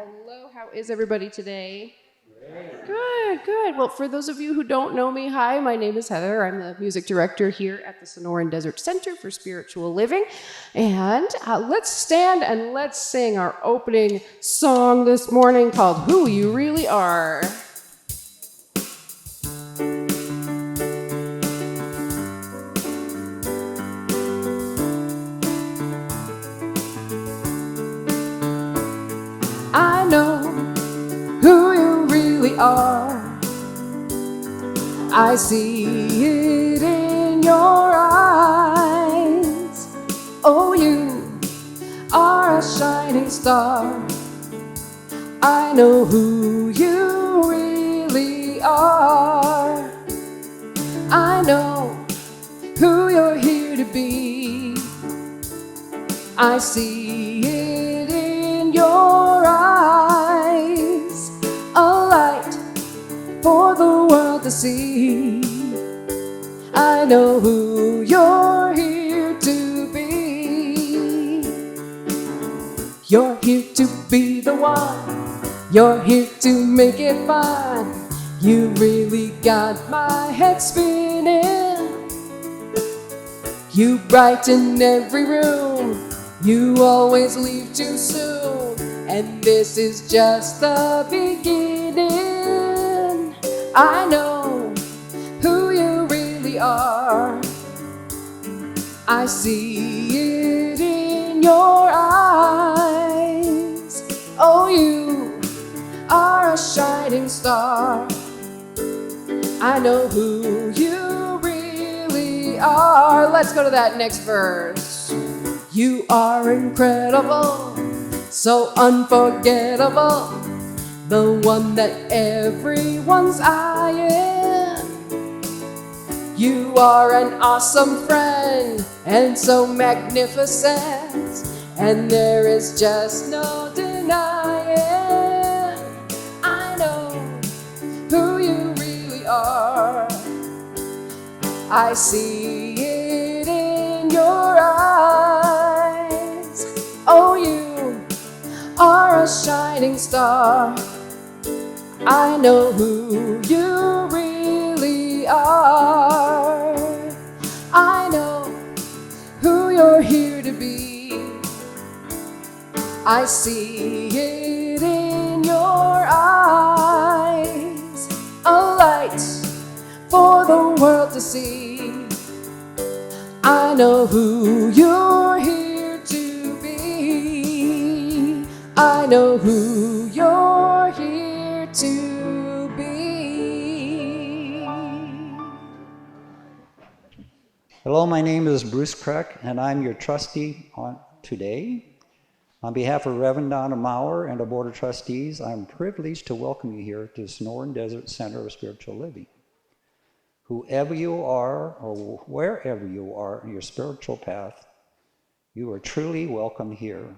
Hello, how is everybody today? Great. Good. Well, for those of you who don't know me, hi, my name is Heather. I'm the music director here at the Sonoran Desert Center for Spiritual Living. And let's stand and let's sing our opening song this morning called Who You Really Are. I know who you really are. I see it in your eyes. Oh, you are a shining star. I know who you really are. I know who you're here to be. I see it in your eyes. A light for the world to see. I know who you're here to be. You're here to be the one. You're here to make it fun. You really got my head spinning. You brighten every room. You always leave too soon. And this is just the beginning. I know who you really are. I see it in your eyes. Oh, you are a shining star. I know who you really are. Let's go to that next verse. You are incredible, so unforgettable. The one that everyone's eyeing. You are an awesome friend and so magnificent, and there is just no denying. I know who you really are. I see it in your eyes. Oh, you are a shining star. I know who you really are. I know who you're here to be. I see it in your eyes. A light for the world to see. I know who you're here to be. I know who you're here to be. Hello, my name is Bruce Kreck, and I'm your trustee today. On behalf of Reverend Donna Maurer and the Board of Trustees, I'm privileged to welcome you here to the Sonoran Desert Center of Spiritual Living. Whoever you are, or wherever you are in your spiritual path, you are truly welcome here.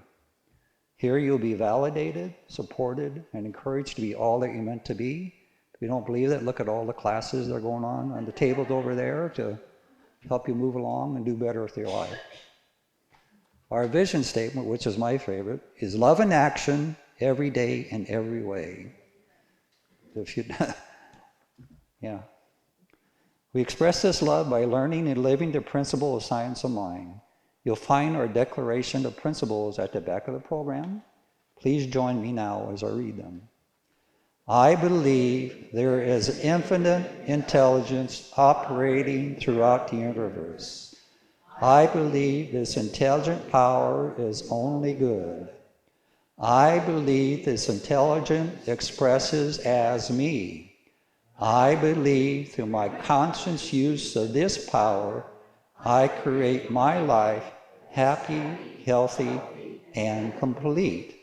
Here you'll be validated, supported, and encouraged to be all that you're meant to be. If you don't believe that, look at all the classes that are going on the tables over there to help you move along and do better with your life. Our vision statement, which is my favorite, is love in action every day in every way. Yeah. We express this love by learning and living the principle of science of mind. You'll find our declaration of principles at the back of the program. Please join me now as I read them. I believe there is infinite intelligence operating throughout the universe. I believe this intelligent power is only good. I believe this intelligence expresses as me. I believe through my conscious use of this power, I create my life happy, healthy, and complete.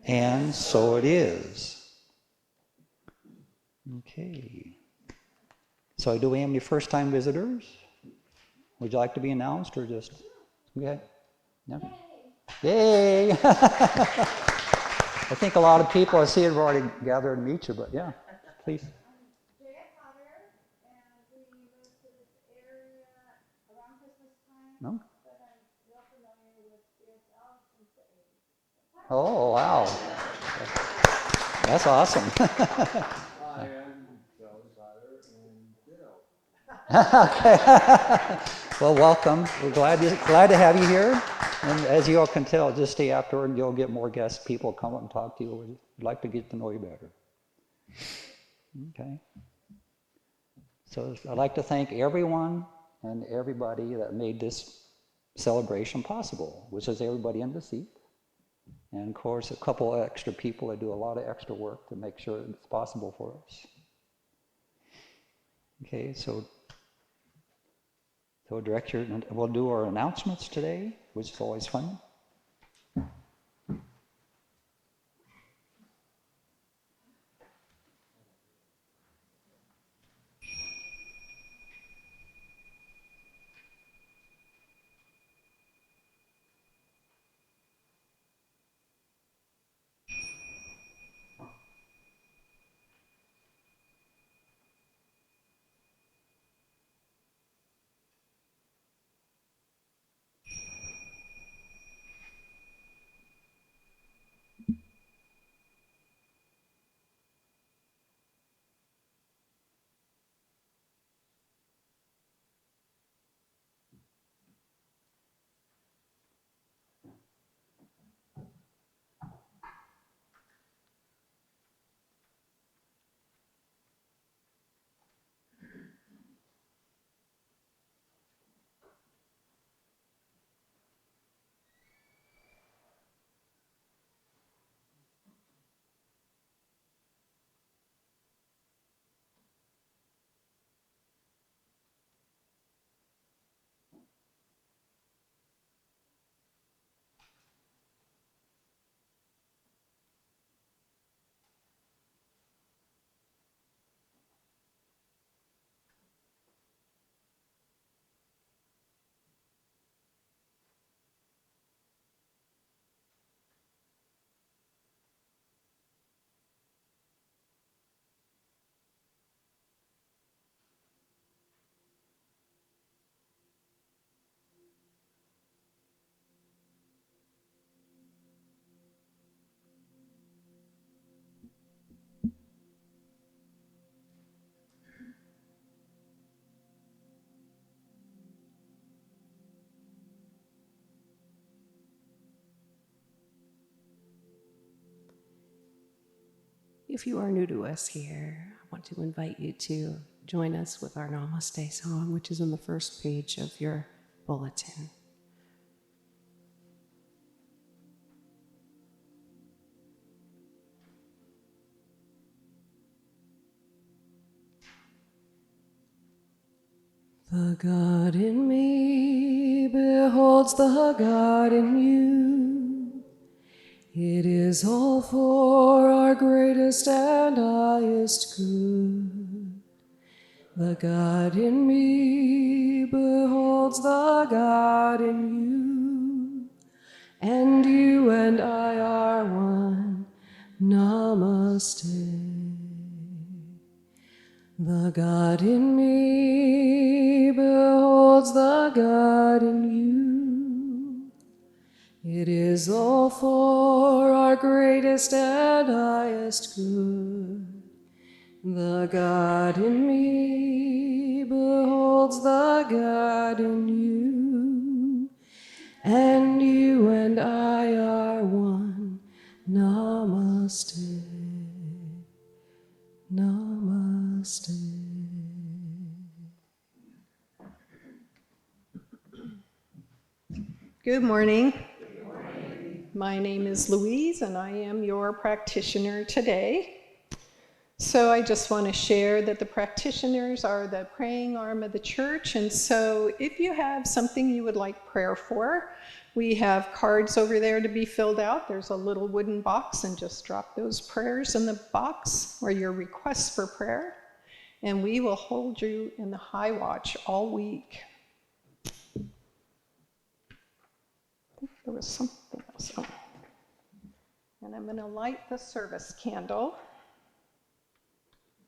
And so it is. Okay. So do we have any first-time visitors? Would you like to be announced or just? Okay. No? Yay! I think a lot of people I see have already gathered to meet you, but yeah, please. No? Oh, wow. That's awesome. I am Joe's father and Bill. Okay. Well, welcome. We're glad to have you here. And as you all can tell, just stay afterward and you'll get more guest people come up and talk to you. We'd like to get to know you better. Okay. So I'd like to thank everyone and everybody that made this celebration possible, which is everybody in the seat. And of course, a couple extra people that do a lot of extra work to make sure it's possible for us. Okay, so Director, we'll do our announcements today, which is always fun. If you are new to us here, I want to invite you to join us with our Namaste song, which is on the first page of your bulletin. The God in me beholds the God in you. It is all for our greatest and highest good. The God in me beholds the God in you, and you and I are one. Namaste. The God in me beholds the God in you. It is all for our greatest and highest good. The God in me beholds the God in you, and you and I are one. Namaste. Namaste. Good morning. My name is Louise, and I am your practitioner today. So I just want to share that the practitioners are the praying arm of the church, and so if you have something you would like prayer for, we have cards over there to be filled out. There's a little wooden box, and just drop those prayers in the box or your requests for prayer, and we will hold you in the high watch all week. There was something else. Oh. And I'm going to light the service candle,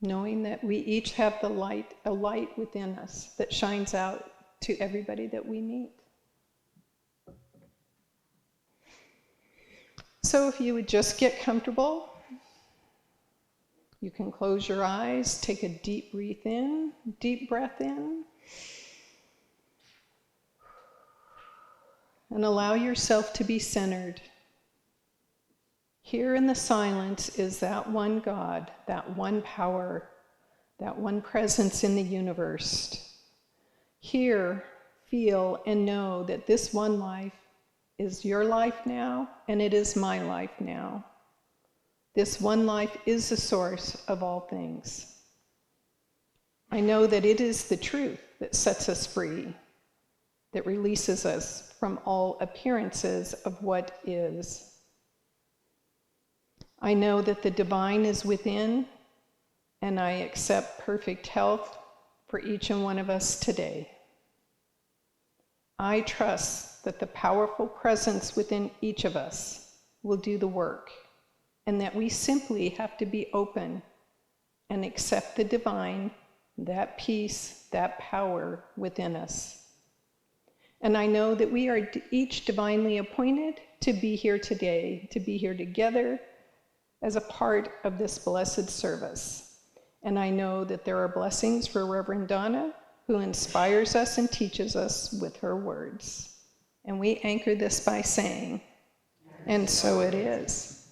knowing that we each have a light within us that shines out to everybody that we meet. So if you would just get comfortable You can close your eyes, take a deep breath in, and allow yourself to be centered. Here in the silence is that one God, that one power, that one presence in the universe. Hear, feel, and know that this one life is your life now, and it is my life now. This one life is the source of all things. I know that it is the truth that sets us free, that releases us from all appearances of what is. I know that the divine is within, and I accept perfect health for each and one of us today. I trust that the powerful presence within each of us will do the work, and that we simply have to be open and accept the divine, that peace, that power within us. And I know that we are each divinely appointed to be here today, to be here together as a part of this blessed service. And I know that there are blessings for Reverend Donna, who inspires us and teaches us with her words. And we anchor this by saying, and so it is.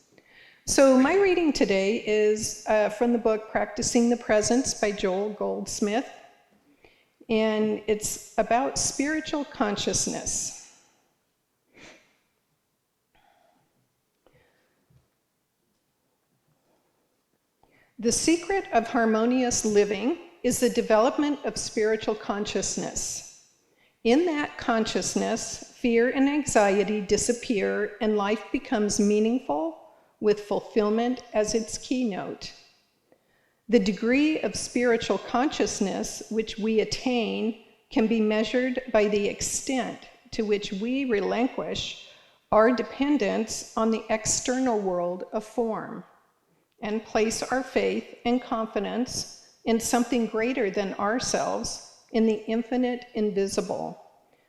So my reading today is from the book Practicing the Presence by Joel Goldsmith. And it's about spiritual consciousness. The secret of harmonious living is the development of spiritual consciousness. In that consciousness, fear and anxiety disappear and life becomes meaningful with fulfillment as its keynote. The degree of spiritual consciousness which we attain can be measured by the extent to which we relinquish our dependence on the external world of form and place our faith and confidence in something greater than ourselves, in the infinite invisible,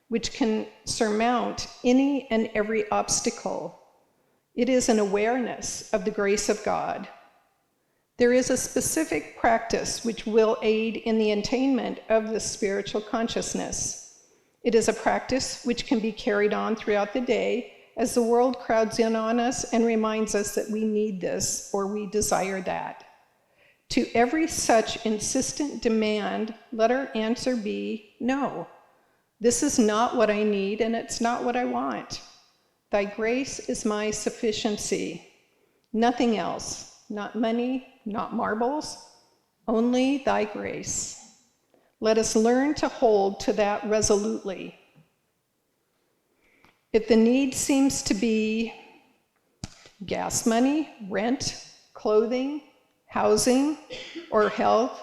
which can surmount any and every obstacle. It is an awareness of the grace of God. There is a specific practice which will aid in the attainment of this spiritual consciousness. It is a practice which can be carried on throughout the day as the world crowds in on us and reminds us that we need this or we desire that. To every such insistent demand, let our answer be, no, this is not what I need and it's not what I want. Thy grace is my sufficiency. Nothing else, not money, not marbles, only thy grace. Let us learn to hold to that resolutely. If the need seems to be gas money, rent, clothing, housing, or health,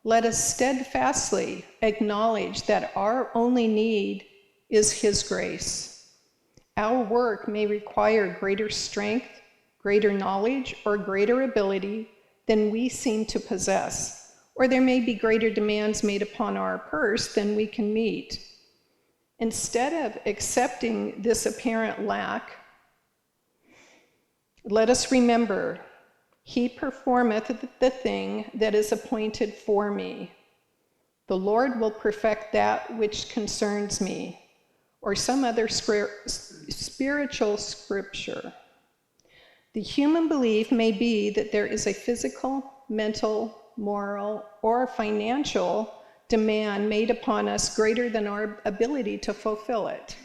let us steadfastly acknowledge that our only need is His grace. Our work may require greater strength, greater knowledge, or greater ability than we seem to possess, or there may be greater demands made upon our purse than we can meet. Instead of accepting this apparent lack, let us remember, He performeth the thing that is appointed for me. The Lord will perfect that which concerns me, or some other spiritual scripture. The human belief may be that there is a physical, mental, moral, or financial demand made upon us greater than our ability to fulfill it.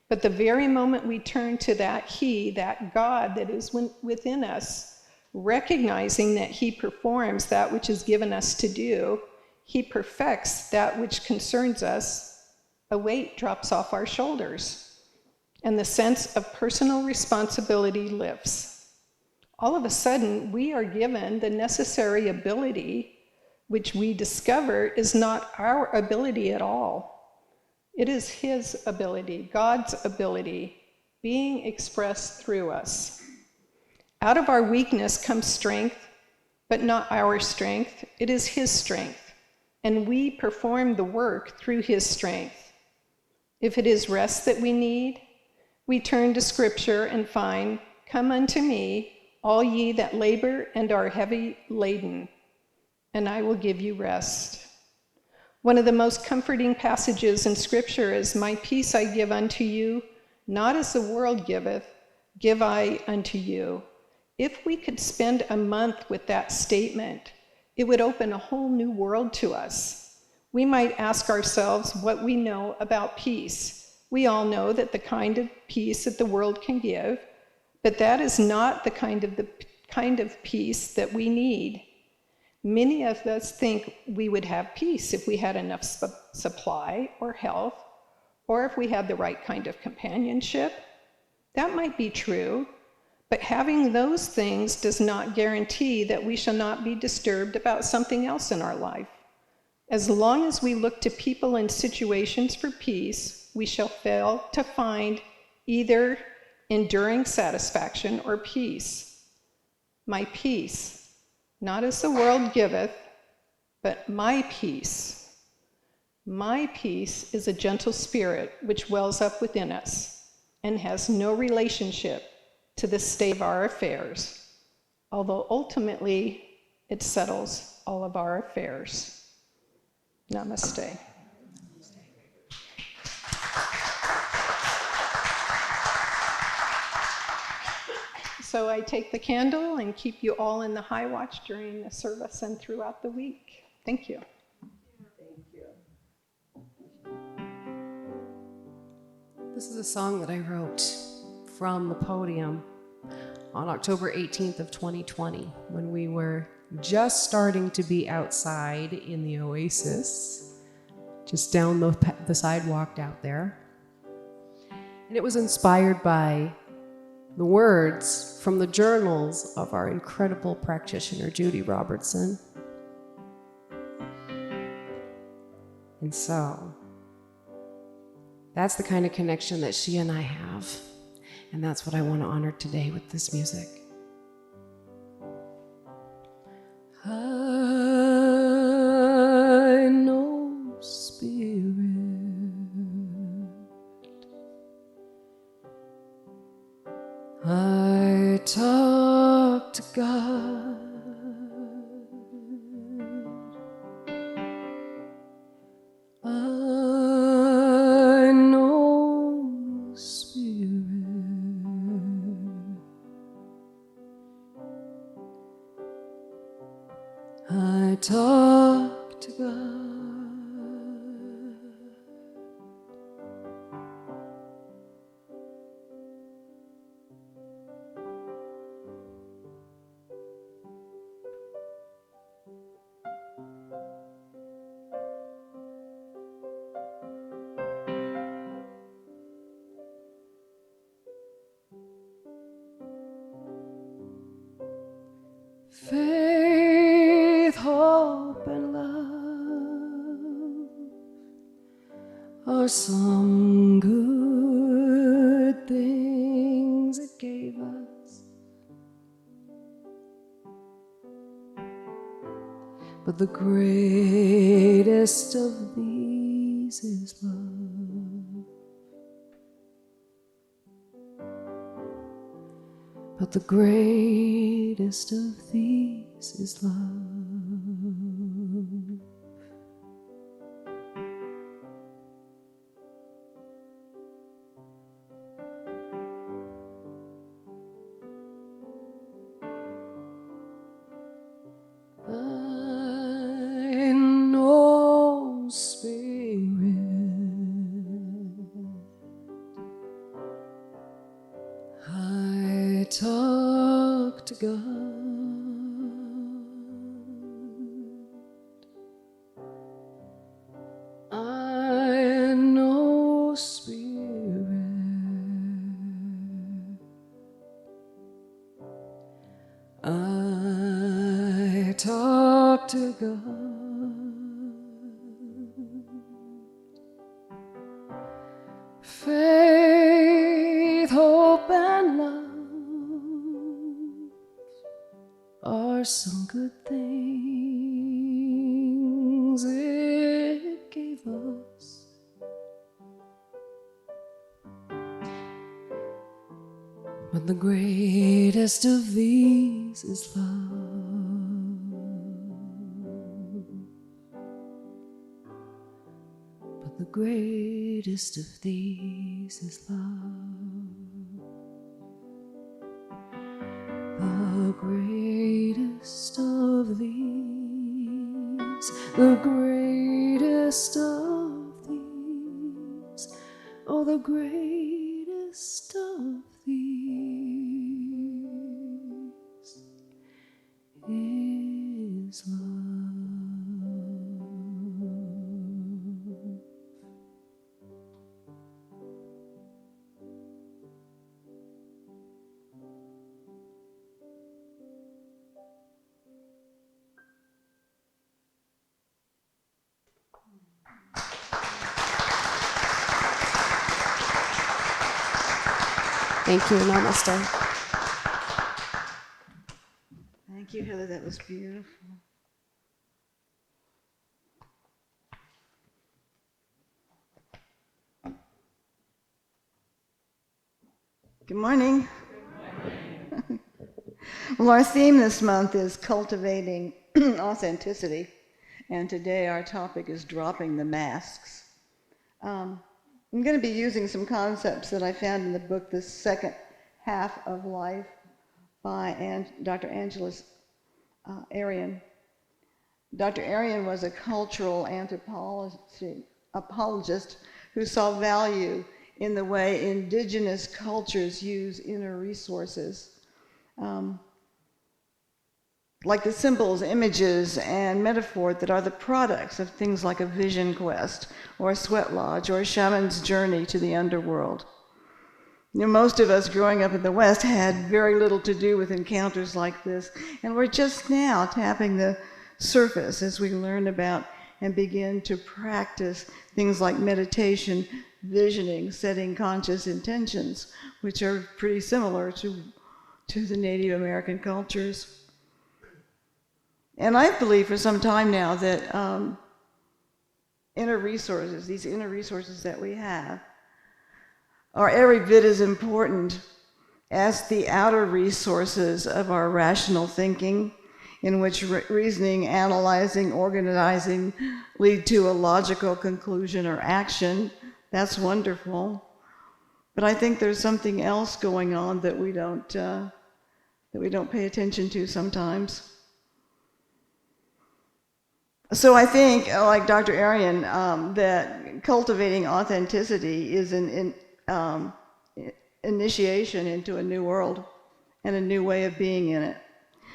But the very moment we turn to that He, that God that is within us, recognizing that He performs that which is given us to do, He perfects that which concerns us, a weight drops off our shoulders, and the sense of personal responsibility lifts. All of a sudden, we are given the necessary ability, which we discover is not our ability at all. It is His ability, God's ability, being expressed through us. Out of our weakness comes strength, but not our strength. It is His strength, and we perform the work through His strength. If it is rest that we need, we turn to Scripture and find, "Come unto me, all ye that labor and are heavy laden, and I will give you rest. One of the most comforting passages in Scripture is, my peace I give unto you, not as the world giveth, give I unto you. If we could spend a month with that statement, it would open a whole new world to us. We might ask ourselves what we know about peace. We all know that the kind of peace that the world can give, but that is not the kind of peace that we need. Many of us think we would have peace if we had enough supply or health, or if we had the right kind of companionship. That might be true, but having those things does not guarantee that we shall not be disturbed about something else in our life. As long as we look to people and situations for peace, we shall fail to find either enduring satisfaction or peace. My peace, not as the world giveth, but my peace. My peace is a gentle spirit which wells up within us and has no relationship to the state of our affairs, although ultimately it settles all of our affairs. Namaste. So I take the candle and keep you all in the high watch during the service and throughout the week. Thank you. This is a song that I wrote from the podium on October 18th of 2020, when we were just starting to be outside in the oasis, just down the sidewalk out there. And it was inspired by the words from the journals of our incredible practitioner, Judy Robertson. And so, that's the kind of connection that she and I have. And that's what I want to honor today with this music. I know spirit, I talk to God, I know spirit, I talk to God. Faith, hope, and love are some good things it gave us, but the greatest of these is love. But the greatest of these is love. I know spirit, I talk to God, I know spirit, I talk to God. Faith, hope, and love are some good things it gave us, but But the greatest of these is love. But the greatest of these is love. The greatest of these, the greatest of these, oh, the greatest of these is love. Thank you, namaste. Thank you, Heather. That was beautiful. Good morning. Good morning. Well, our theme this month is cultivating authenticity, and today our topic is dropping the masks. I'm going to be using some concepts that I found in the book, The Second Half of Life, by Dr. Angela Arian. Dr. Arian was a cultural apologist who saw value in the way indigenous cultures use inner resources, like the symbols, images, and metaphor that are the products of things like a vision quest, or a sweat lodge, or a shaman's journey to the underworld. You know, most of us growing up in the West had very little to do with encounters like this, and we're just now tapping the surface as we learn about and begin to practice things like meditation, visioning, setting conscious intentions, which are pretty similar to the Native American cultures. And I believe for some time now that inner resources, these inner resources that we have, are every bit as important as the outer resources of our rational thinking, in which reasoning, analyzing, organizing lead to a logical conclusion or action. That's wonderful. But I think there's something else going on that we don't pay attention to sometimes. So I think, like Dr. Arian, that cultivating authenticity is an initiation into a new world and a new way of being in it.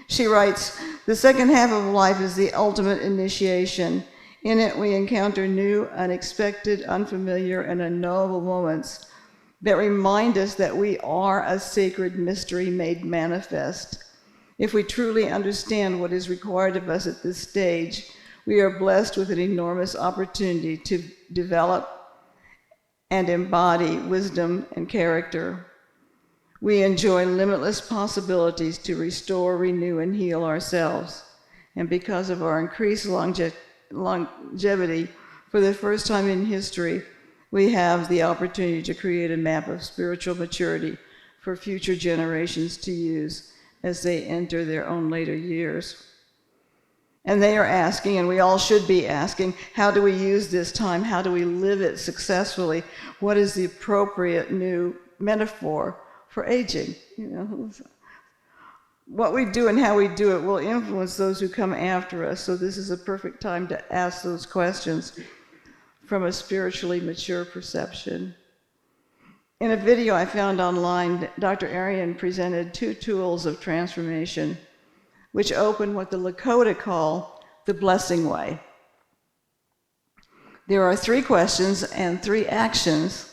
She writes, "The second half of life is the ultimate initiation. In it we encounter new, unexpected, unfamiliar, and unknowable moments that remind us that we are a sacred mystery made manifest. If we truly understand what is required of us at this stage, we are blessed with an enormous opportunity to develop and embody wisdom and character. We enjoy limitless possibilities to restore, renew, and heal ourselves. And because of our increased longevity, for the first time in history, we have the opportunity to create a map of spiritual maturity for future generations to use as they enter their own later years." And they are asking, and we all should be asking, how do we use this time? How do we live it successfully? What is the appropriate new metaphor for aging? You know, what we do and how we do it will influence those who come after us. So this is a perfect time to ask those questions from a spiritually mature perception. In a video I found online, Dr. Arian presented 2 tools of transformation, which open what the Lakota call the blessing way. There are 3 questions and 3 actions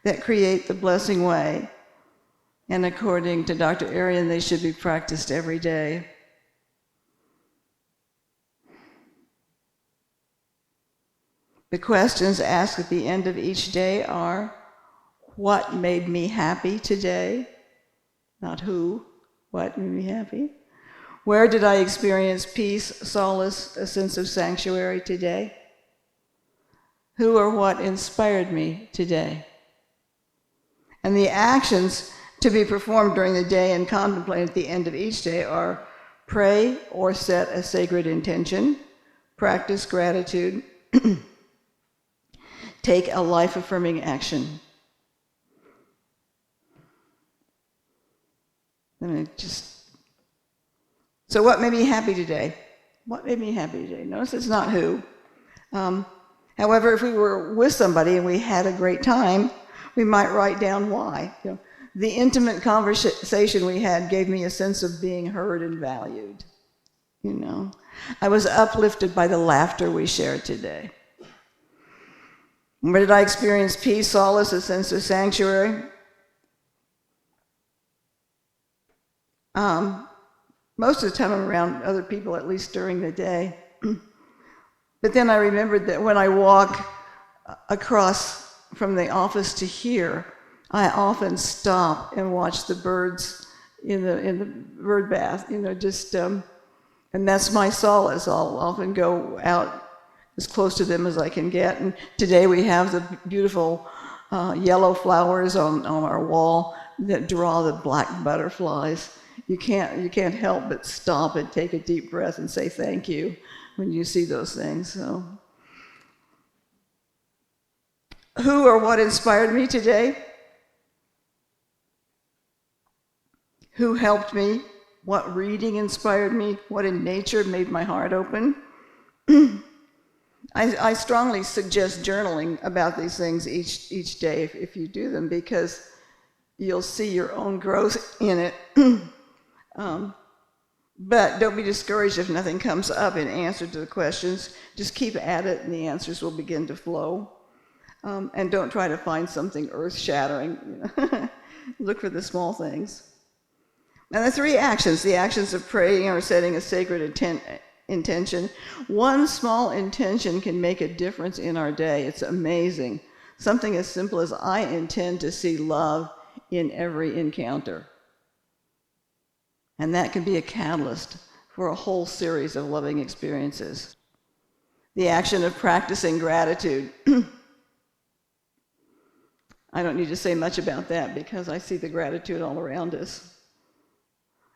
that create the blessing way, and according to Dr. Arian, they should be practiced every day. The questions asked at the end of each day are, what made me happy today? Not who, what made me happy? Where did I experience peace, solace, a sense of sanctuary today? Who or what inspired me today? And the actions to be performed during the day and contemplated at the end of each day are pray or set a sacred intention, practice gratitude, take a life-affirming action. So what made me happy today? What made me happy today? Notice it's not who. However, if we were with somebody and we had a great time, we might write down why. The intimate conversation we had gave me a sense of being heard and valued. I was uplifted by the laughter we shared today. Where did I experience peace, solace, a sense of sanctuary? Most of the time I'm around other people, at least during the day. But then I remembered that when I walk across from the office to here, I often stop and watch the birds in the bird bath, and that's my solace. I'll often go out as close to them as I can get. And today we have the beautiful yellow flowers on our wall that draw the black butterflies. You can't help but stop and take a deep breath and say thank you when you see those things. So, who or what inspired me today? Who helped me? What reading inspired me? What in nature made my heart open? I strongly suggest journaling about these things each day if you do them, because you'll see your own growth in it. But don't be discouraged if nothing comes up in answer to the questions. Just keep at it and the answers will begin to flow. And don't try to find something earth-shattering. Look for the small things. And the three actions, the actions of praying or setting a sacred intention. One small intention can make a difference in our day. It's amazing. Something as simple as I intend to see love in every encounter. And that can be a catalyst for a whole series of loving experiences. The action of practicing gratitude. I don't need to say much about that because I see the gratitude all around us.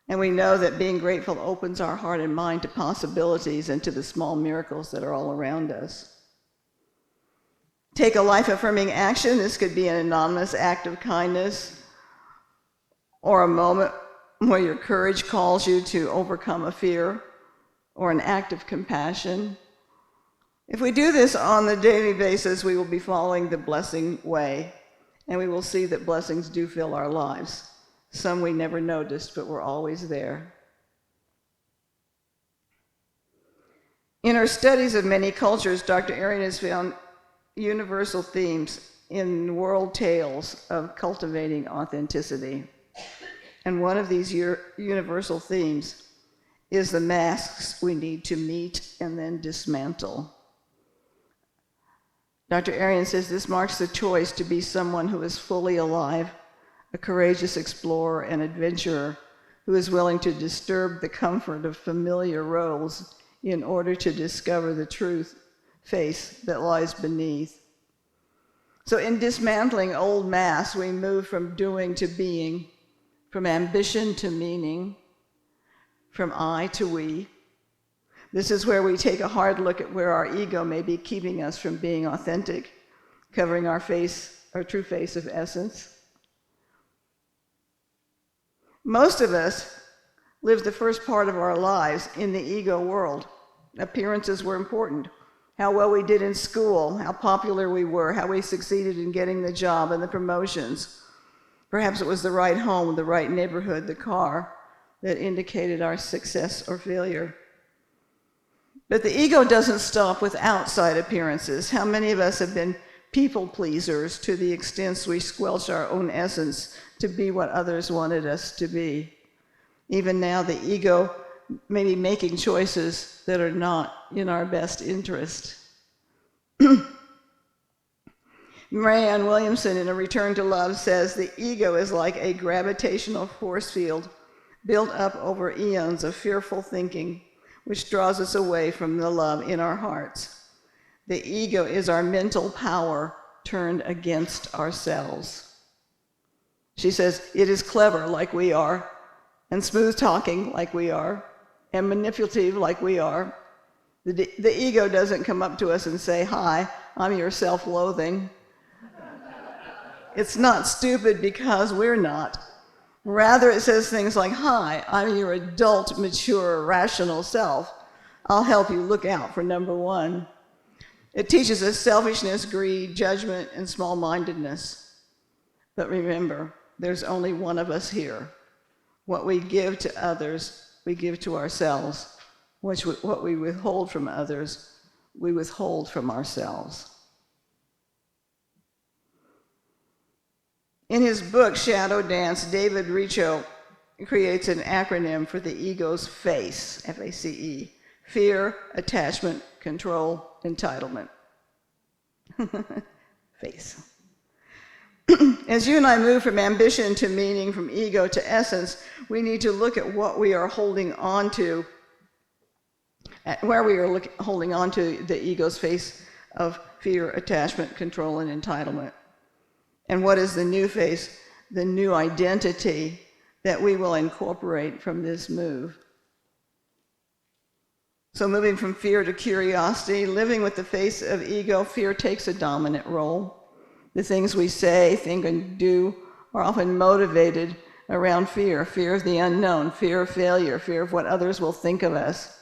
And we know that being grateful opens our heart and mind to possibilities and to the small miracles that are all around us. Take a life-affirming action. This could be an anonymous act of kindness or a moment where your courage calls you to overcome a fear, or an act of compassion. If we do this on the daily basis, we will be following the blessing way, and we will see that blessings do fill our lives. Some we never noticed, but were always there. In her studies of many cultures, Dr. Arian has found universal themes in world tales of cultivating authenticity. And one of these universal themes is the masks we need to meet and then dismantle. Dr. Arian says this marks the choice to be someone who is fully alive, a courageous explorer and adventurer who is willing to disturb the comfort of familiar roles in order to discover the truth face that lies beneath. So in dismantling old masks, we move from doing to being, from ambition to meaning, from I to we. This is where we take a hard look at where our ego may be keeping us from being authentic, covering our face, our true face of essence. Most of us lived the first part of our lives in the ego world. Appearances were important. How well we did in school, how popular we were, how we succeeded in getting the job and the promotions. Perhaps it was the right home, the right neighborhood, the car that indicated our success or failure. But the ego doesn't stop with outside appearances. How many of us have been people pleasers to the extent we squelch our own essence to be what others wanted us to be? Even now, the ego may be making choices that are not in our best interest. Marianne Williamson, in A Return to Love, says the ego is like a gravitational force field built up over eons of fearful thinking, which draws us away from the love in our hearts. The ego is our mental power turned against ourselves. She says, it is clever like we are, and smooth talking like we are, and manipulative like we are. The ego doesn't come up to us and say, hi, I'm your self-loathing. It's not stupid because we're not. Rather, it says things like, hi, I'm your adult, mature, rational self. I'll help you look out for number one. It teaches us selfishness, greed, judgment, and small-mindedness. But remember, there's only one of us here. What we give to others, we give to ourselves. What we withhold from others, we withhold from ourselves. In his book, Shadow Dance, David Richo creates an acronym for the ego's FACE, F-A-C-E, fear, attachment, control, entitlement. FACE. As you and I move from ambition to meaning, from ego to essence, we need to look at what we are holding on to, where we are holding on to the ego's face of fear, attachment, control, and entitlement. And what is the new face, the new identity that we will incorporate from this move? So moving from fear to curiosity, living with the face of ego, fear takes a dominant role. The things we say, think, and do are often motivated around fear. Fear of the unknown, fear of failure, fear of what others will think of us.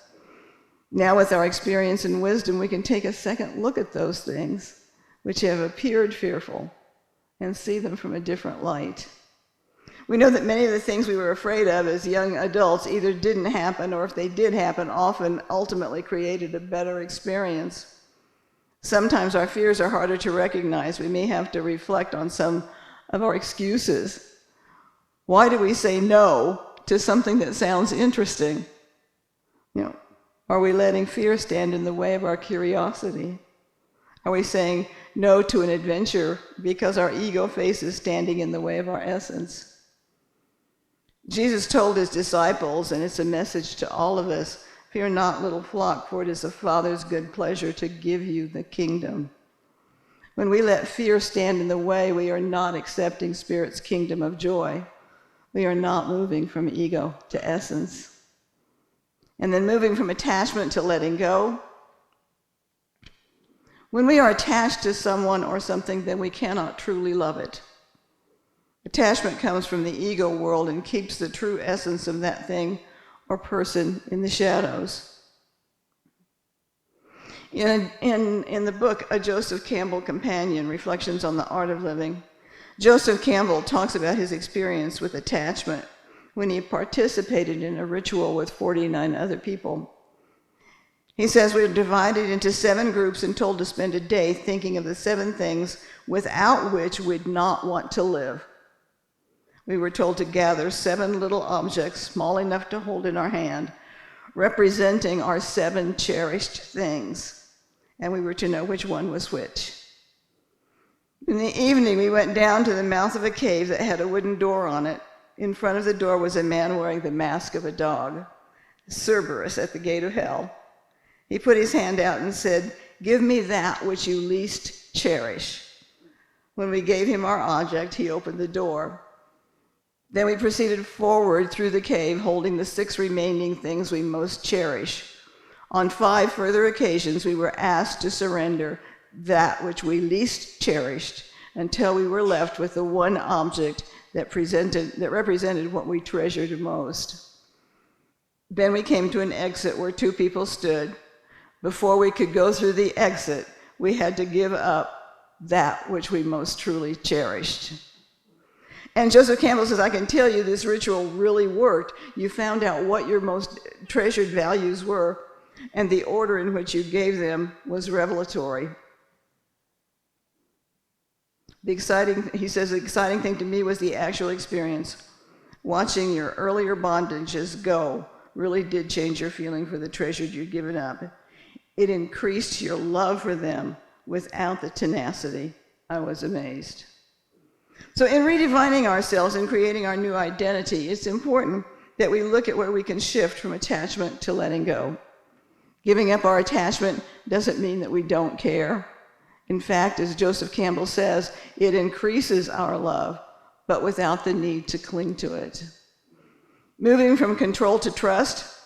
Now with our experience and wisdom, we can take a second look at those things which have appeared fearful and see them from a different light. We know that many of the things we were afraid of as young adults either didn't happen, or if they did happen, often ultimately created a better experience. Sometimes our fears are harder to recognize. We may have to reflect on some of our excuses. Why do we say no to something that sounds interesting? Are we letting fear stand in the way of our curiosity? Are we saying no to an adventure because our ego face is standing in the way of our essence? Jesus told his disciples, and it's a message to all of us, fear not, little flock, for it is the Father's good pleasure to give you the kingdom. When we let fear stand in the way, we are not accepting Spirit's kingdom of joy. We are not moving from ego to essence. And then moving from attachment to letting go. When we are attached to someone or something, then we cannot truly love it. Attachment comes from the ego world and keeps the true essence of that thing or person in the shadows. In the book, A Joseph Campbell Companion, Reflections on the Art of Living, Joseph Campbell talks about his experience with attachment when he participated in a ritual with 49 other people. He says, we were divided into 7 groups and told to spend a day thinking of the 7 things without which we'd not want to live. We were told to gather 7 little objects, small enough to hold in our hand, representing our 7 cherished things. And we were to know which one was which. In the evening, we went down to the mouth of a cave that had a wooden door on it. In front of the door was a man wearing the mask of a dog, Cerberus at the gate of hell. He put his hand out and said, give me that which you least cherish. When we gave him our object, he opened the door. Then we proceeded forward through the cave, holding the 6 remaining things we most cherish. On 5 further occasions, we were asked to surrender that which we least cherished until we were left with the one object that represented what we treasured most. Then we came to an exit where 2 people stood. Before we could go through the exit, we had to give up that which we most truly cherished. And Joseph Campbell says, I can tell you this ritual really worked. You found out what your most treasured values were, and the order in which you gave them was revelatory. He says, the exciting thing to me was the actual experience. Watching your earlier bondages go really did change your feeling for the treasures you'd given up. It increased your love for them without the tenacity. I was amazed. So in redefining ourselves and creating our new identity, it's important that we look at where we can shift from attachment to letting go. Giving up our attachment doesn't mean that we don't care. In fact, as Joseph Campbell says, it increases our love but without the need to cling to it. Moving from control to trust.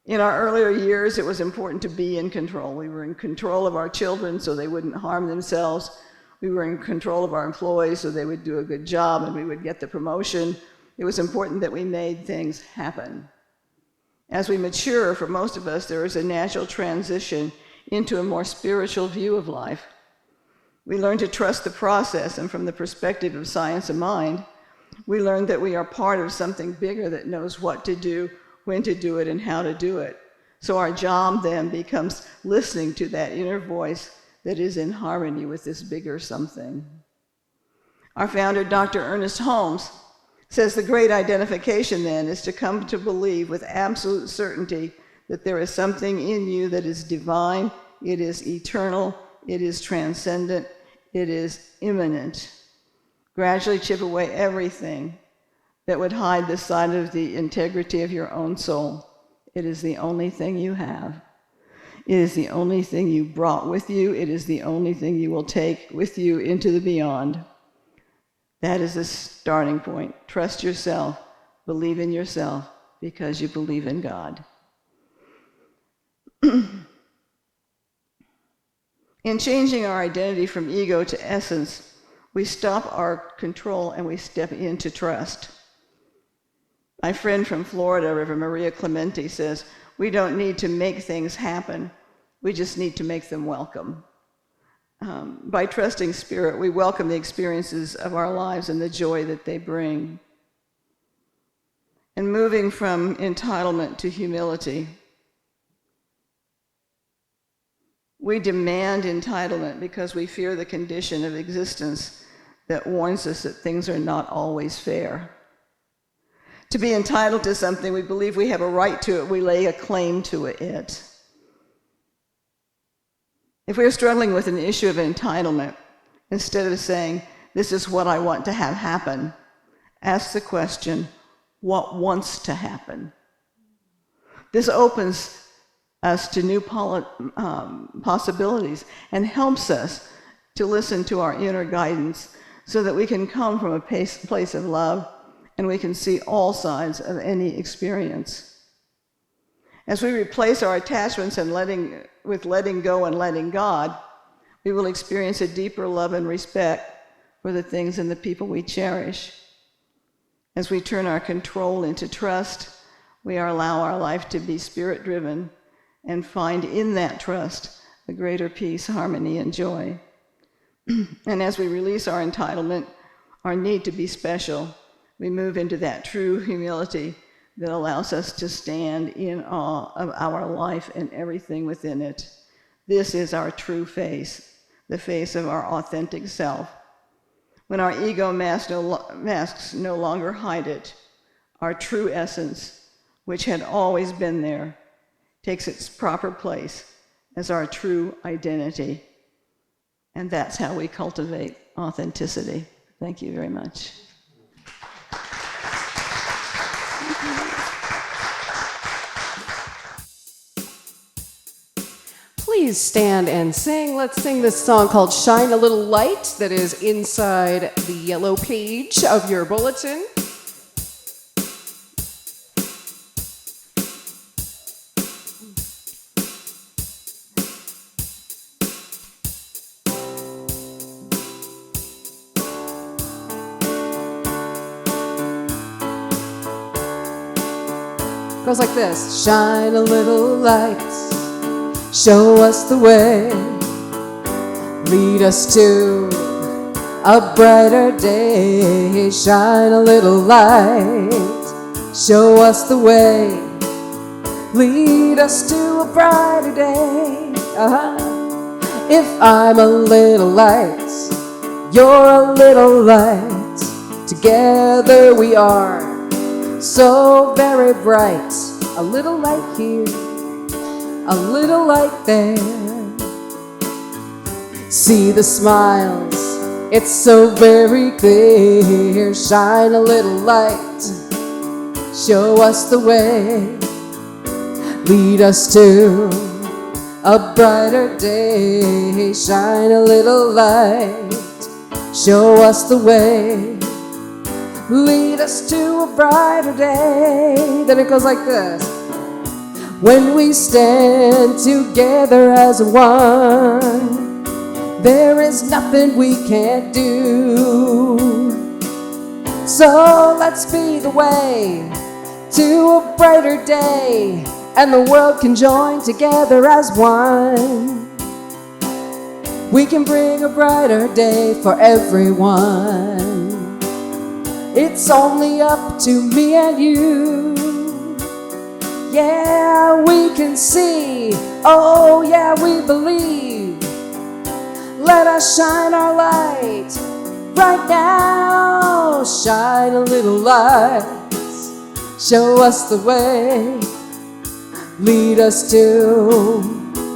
In our earlier years, it was important to be in control. We were in control of our children so they wouldn't harm themselves. We were in control of our employees so they would do a good job and we would get the promotion. It was important that we made things happen. As we mature, for most of us, there is a natural transition into a more spiritual view of life. We learn to trust the process, and from the perspective of science and mind, we learn that we are part of something bigger that knows what to do, when to do it, and how to do it. So our job then becomes listening to that inner voice that is in harmony with this bigger something. Our founder, Dr. Ernest Holmes, says the great identification then is to come to believe with absolute certainty that there is something in you that is divine, it is eternal, it is transcendent, it is immanent. Gradually chip away everything that would hide the side of the integrity of your own soul. It is the only thing you have. It is the only thing you brought with you. It is the only thing you will take with you into the beyond. That is the starting point. Trust yourself. Believe in yourself because you believe in God. In changing our identity from ego to essence, we stop our control and we step into trust. My friend from Florida, Reverend Maria Clemente, says, we don't need to make things happen. We just need to make them welcome. By trusting Spirit, we welcome the experiences of our lives and the joy that they bring. And moving from entitlement to humility, we demand entitlement because we fear the condition of existence that warns us that things are not always fair. To be entitled to something, we believe we have a right to it, we lay a claim to it. If we're struggling with an issue of entitlement, instead of saying, this is what I want to have happen, ask the question, what wants to happen? This opens us to new possibilities and helps us to listen to our inner guidance so that we can come from a place of love and we can see all sides of any experience. As we replace our attachments and with letting go and letting God, we will experience a deeper love and respect for the things and the people we cherish. As we turn our control into trust, we allow our life to be spirit-driven and find in that trust a greater peace, harmony, and joy. And as we release our entitlement, our need to be special, we move into that true humility that allows us to stand in awe of our life and everything within it. This is our true face, the face of our authentic self. When our ego masks no longer hide it, our true essence, which had always been there, takes its proper place as our true identity. And that's how we cultivate authenticity. Thank you very much. Please stand and sing. Let's sing this song called Shine a Little Light that is inside the yellow page of your bulletin. Goes like this. Shine a little light, show us the way, lead us to a brighter day. Shine a little light, show us the way, lead us to a brighter day. If I'm a little light, you're a little light, together we are so very bright. A little light here, a little light there. See the smiles, it's so very clear. Shine a little light, show us the way, lead us to a brighter day. Shine a little light, show us the way, lead us to a brighter day. Then it goes like this. When we stand together as one, there is nothing we can't do. So let's be the way to a brighter day, and the world can join together as one. We can bring a brighter day for everyone. It's only up to me and you. Yeah, we can see. Oh yeah, we believe. Let us shine our light right now. Shine a little light. Show us the way. Lead us to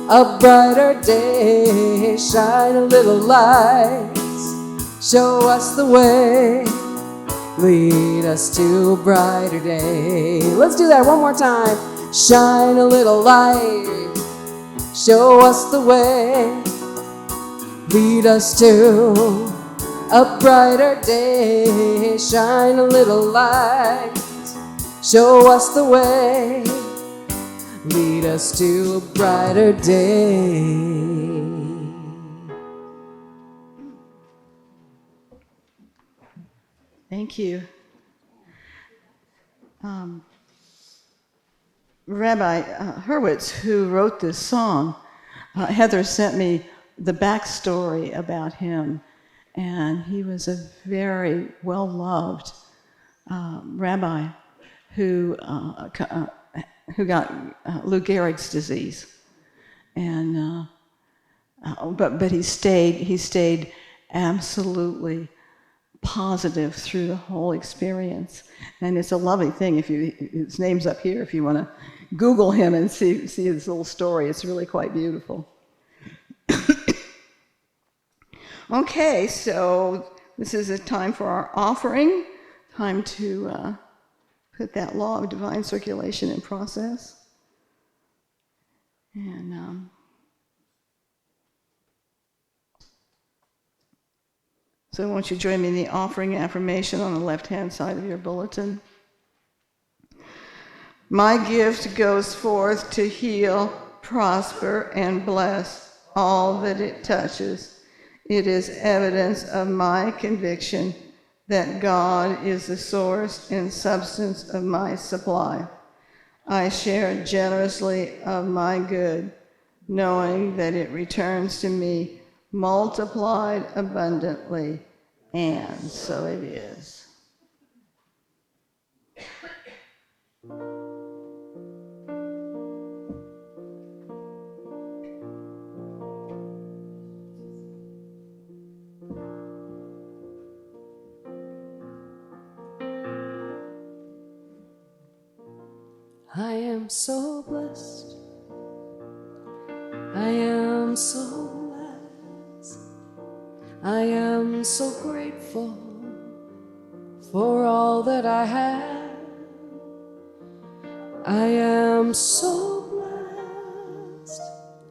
a brighter day. Shine a little light. Show us the way. Lead us to a brighter day. Let's do that one more time. Shine a little light. Show us the way. Lead us to a brighter day. Shine a little light. Show us the way. Lead us to a brighter day. Thank you. Rabbi Hurwitz, who wrote this song, Heather sent me the backstory about him, and he was a very well-loved rabbi who got Lou Gehrig's disease, and but he stayed absolutely positive through the whole experience. And it's a lovely thing. His name's up here if you want to Google him and see his little story. It's really quite beautiful. Okay, so this is a time for our offering, time to put that law of divine circulation in process. And so won't you join me in the offering affirmation on the left-hand side of your bulletin? My gift goes forth to heal, prosper, and bless all that it touches. It is evidence of my conviction that God is the source and substance of my supply. I share generously of my good, knowing that it returns to me multiplied abundantly, and so it is. I am so blessed. I am so blessed. I am so grateful for all that I have. I am so blessed.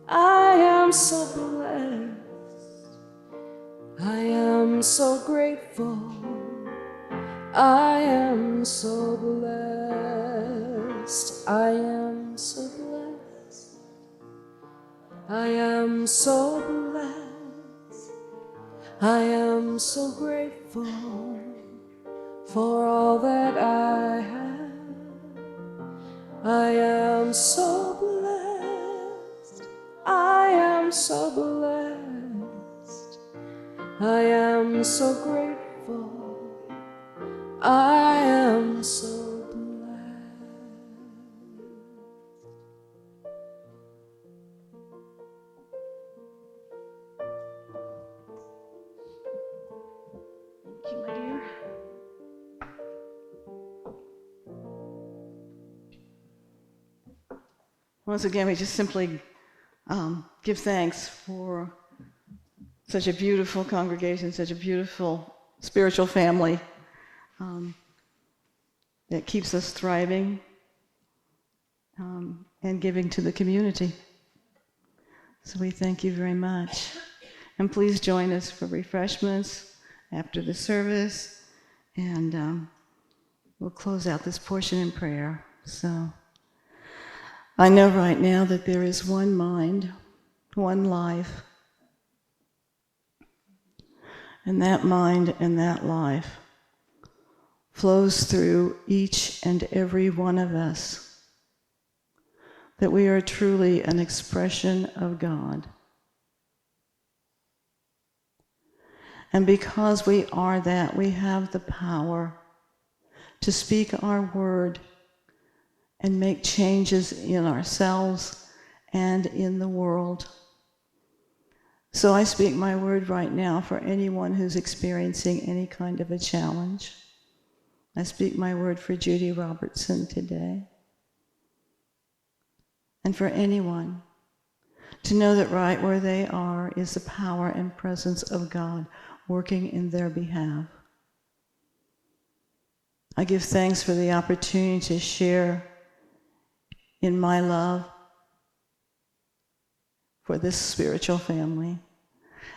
I am so blessed. I am so grateful. I am so blessed. I am so blessed. I am so blessed. I am so grateful for all that I have. I am so blessed. I am so blessed. I am so grateful. I am so blessed. Thank you, my dear. Once again, we just simply give thanks for such a beautiful congregation, such a beautiful spiritual family that keeps us thriving and giving to the community. So we thank you very much. And please join us for refreshments after the service. And we'll close out this portion in prayer. So, I know right now that there is one mind, one life, and that mind and that life flows through each and every one of us, that we are truly an expression of God. And because we are that, we have the power to speak our word and make changes in ourselves and in the world. So I speak my word right now for anyone who's experiencing any kind of a challenge. I speak my word for Judy Robertson today. And for anyone to know that right where they are is the power and presence of God working in their behalf. I give thanks for the opportunity to share in my love for this spiritual family,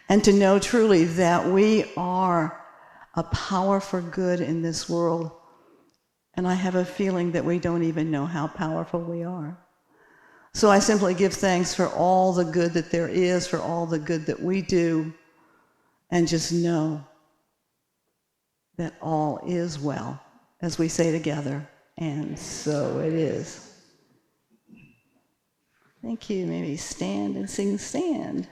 and to know truly that we are a power for good in this world. And I have a feeling that we don't even know how powerful we are. So I simply give thanks for all the good that there is, for all the good that we do, and just know that all is well, as we say together, and so it is. Thank you. Maybe stand and sing Stand.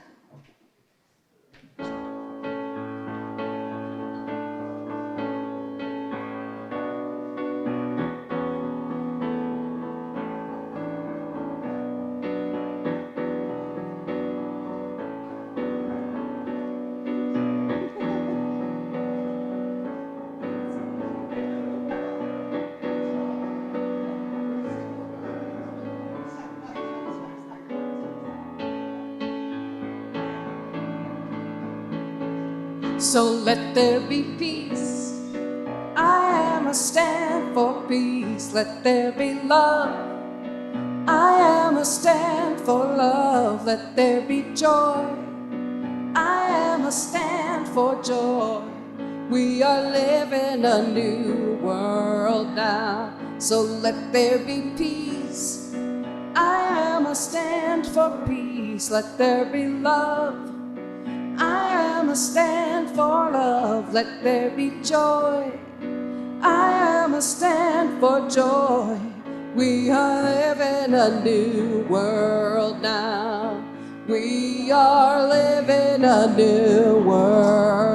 So let there be peace. I am a stand for peace. Let there be love. I am a stand for love. Let there be joy. I am a stand for joy. We are living a new world now. So let there be peace. I am a stand for peace. Let there be love. I am a stand for love. Let there be joy. I am a stand for joy. We are living a new world now. We are living a new world.